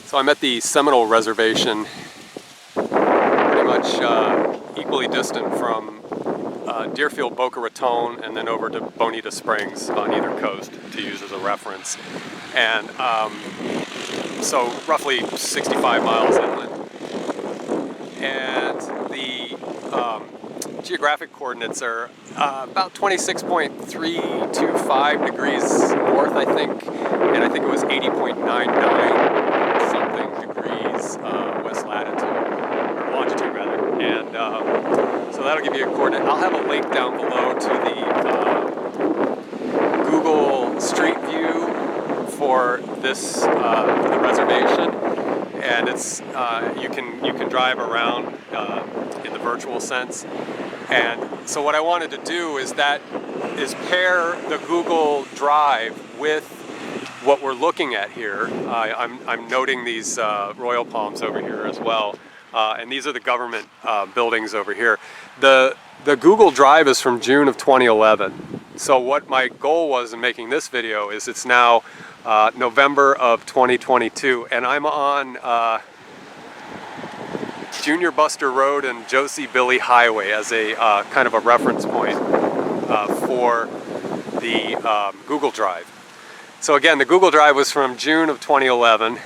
So I'm at the Seminole Reservation, pretty much equally distant from Deerfield, Boca Raton, and then over to Bonita Springs on either coast to use as a reference. And so roughly 65 miles inland. And the geographic coordinates are about 26.325 degrees north, I think, and I think it was 80.99 something degrees west latitude, or longitude rather, and so that'll give you a coordinate. I'll have a link down below to the Google Street View for this for the reservation, and it's you can drive around in the virtual sense. And so what I wanted to do is pair the Google Drive with what we're looking at here. I'm noting these royal palms over here as well, and these are the government buildings over here. The Google Drive is from June of 2011. So what my goal was in making this video is it's now November of 2022, and I'm on Junior Buster Road and Josie Billy Highway as a kind of a reference point for the Google Drive. So again, the Google Drive was from June of 2011.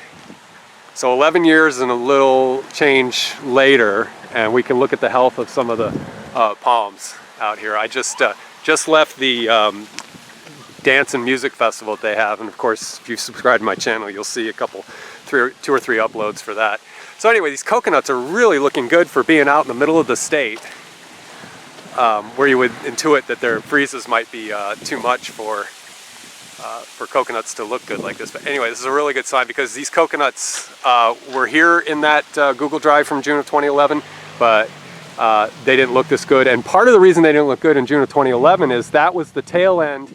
So 11 years and a little change later, and we can look at the health of some of the palms out here. I just left the dance and music festival that they have, and of course, if you subscribe to my channel, you'll see two or three uploads for that. So anyway, these coconuts are really looking good for being out in the middle of the state, where you would intuit that their freezes might be too much for coconuts to look good like this. But anyway, this is a really good sign because these coconuts were here in that Google Drive from June of 2011, but they didn't look this good. And part of the reason they didn't look good in June of 2011 is that was the tail end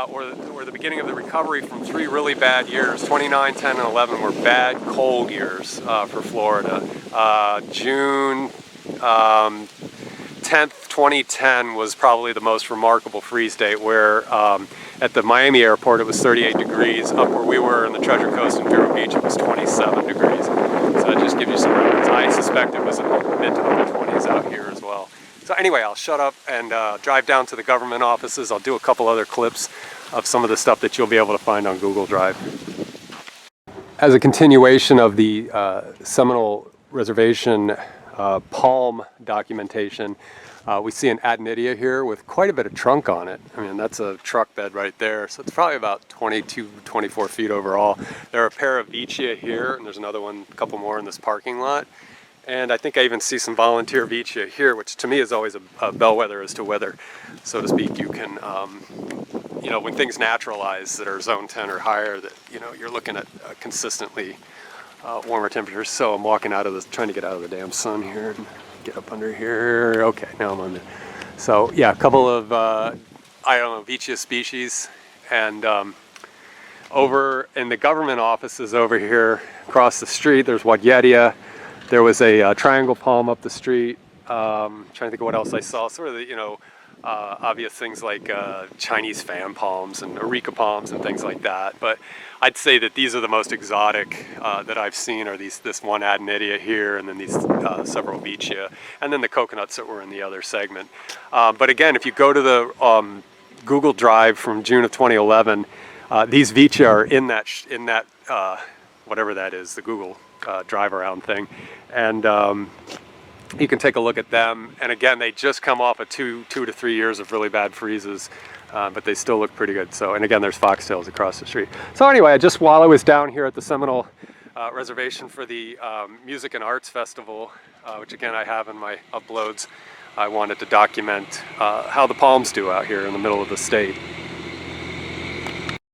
or the beginning of the recovery from 3 really bad years. 29, 10, and 11 were bad cold years for Florida. June 10th, 2010 was probably the most remarkable freeze date, where at the Miami airport it was 38 degrees. Up where we were in the Treasure Coast in Vero Beach it was 27 degrees. So that just gives you some reference. I suspect it was in the mid to upper 20s out here as well. So anyway, I'll shut up and drive down to the government offices. I'll do a couple other clips of some of the stuff that you'll be able to find on Google Drive. As a continuation of the Seminole Reservation palm documentation, we see an adenidia here with quite a bit of trunk on it. I mean, that's a truck bed right there. So it's probably about 22, 24 feet overall. There are a pair of Vicia here, and there's another one, a couple more in this parking lot. And I think I even see some volunteer Vicia here, which to me is always a bellwether as to whether, so to speak, you can, you know, when things naturalize that are zone 10 or higher, that, you know, you're looking at consistently warmer temperatures. So I'm walking out of this, trying to get out of the damn sun here and get up under here. Okay, now I'm under. So yeah, a couple of, I don't know, Vicia species. And over in the government offices over here across the street, there's Wadyedia. There was a triangle palm up the street. Trying to think of what else I saw. Sort of the, you know, obvious things like Chinese fan palms and areca palms and things like that. But I'd say that these are the most exotic that I've seen, are this one adenidia here, and then these several Vicia, and then the coconuts that were in the other segment. But again, if you go to the Google Drive from June of 2011, these Vicia are in that whatever that is, the Google drive around thing, and you can take a look at them. And again, they just come off of two to 3 years of really bad freezes, but they still look pretty good. So, and again, there's foxtails across the street. So anyway, while I was down here at the Seminole Reservation for the Music and Arts Festival, which again I have in my uploads, I wanted to document how the palms do out here in the middle of the state.